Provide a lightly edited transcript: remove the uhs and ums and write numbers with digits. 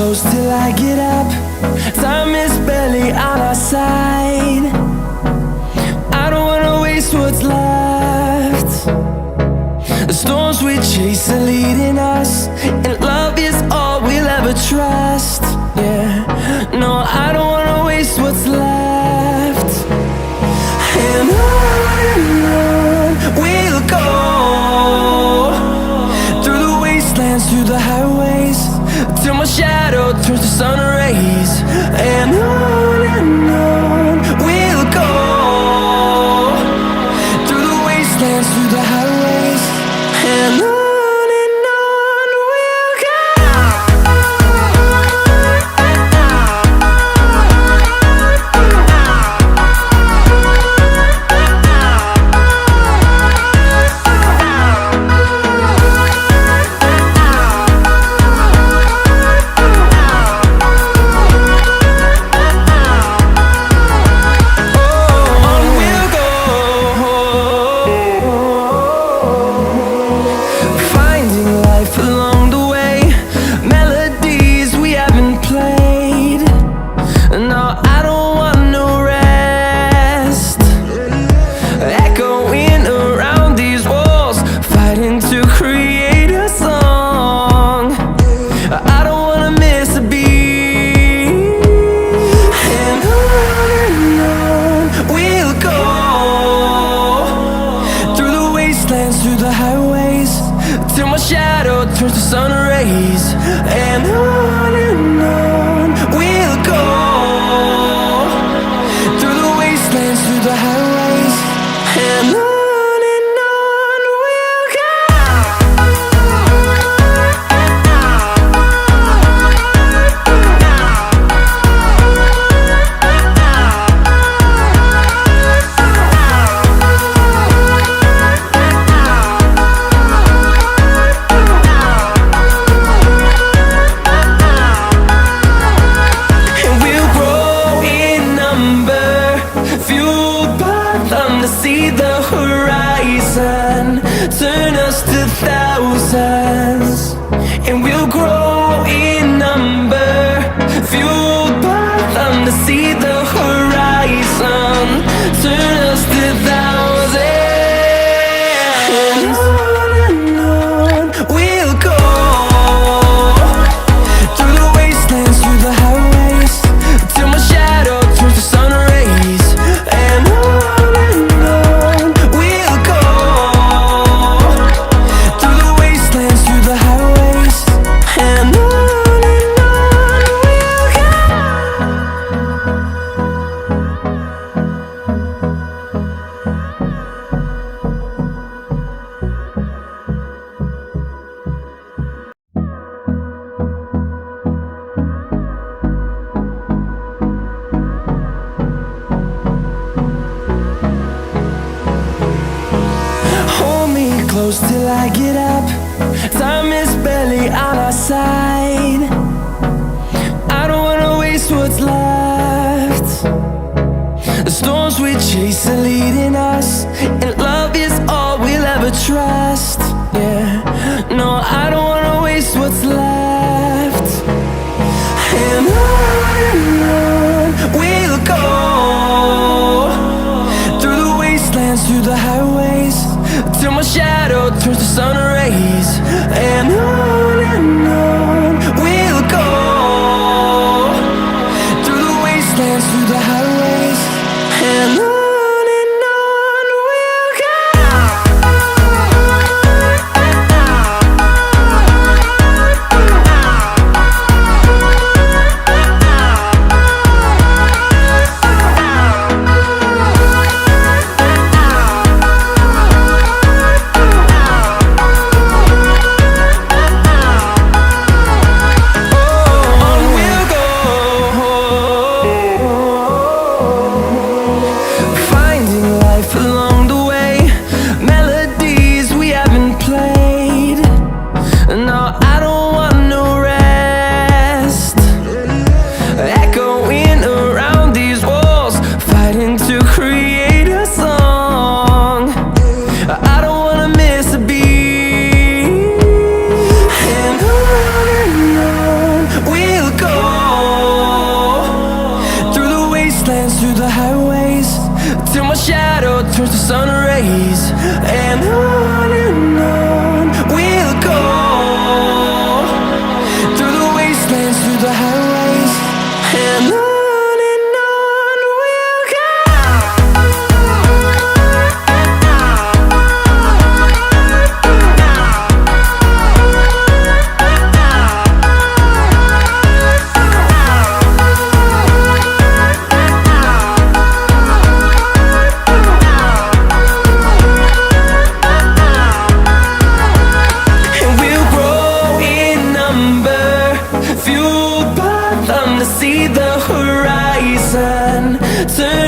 close till I get up. Time is barely on our side. I don't wanna waste what's left. The storms we chase are leading us, and love is all we'll ever trust. Yeah, no, I don't wanna waste what's left. And on we'll go, through the wastelands, through the highways, till my shadow turns to sun rays. And on we'll go, through the wastelands, through the highways, and on we'll go. Through the highways, till my shadow turns to sun rays. And on we'll go, through the wastelands, through the highways, and on we'll go. See the horizon turn us to thousands, and we'll grow in number, fueled by them to see the horizon turn us to thousands. And on we'll go, through the wastelands, through the highways, till my shadow turns to sun rays. And close till I get up. Time is barely on our side. I don't wanna waste what's left. The storms we chase are leading us, and love is all we'll ever trust. Yeah, no, I don't wanna waste what's left. And on we'll go, through the wastelands, through the highways, till my shadow turns to sun rays. And on we'll go, through the wastelands, through the highways, and on we'll go. through the highways, till my shadow turns to sun rays. And on we'll go, through the wastelands, through the highways. And on we'll go. See the horizon turn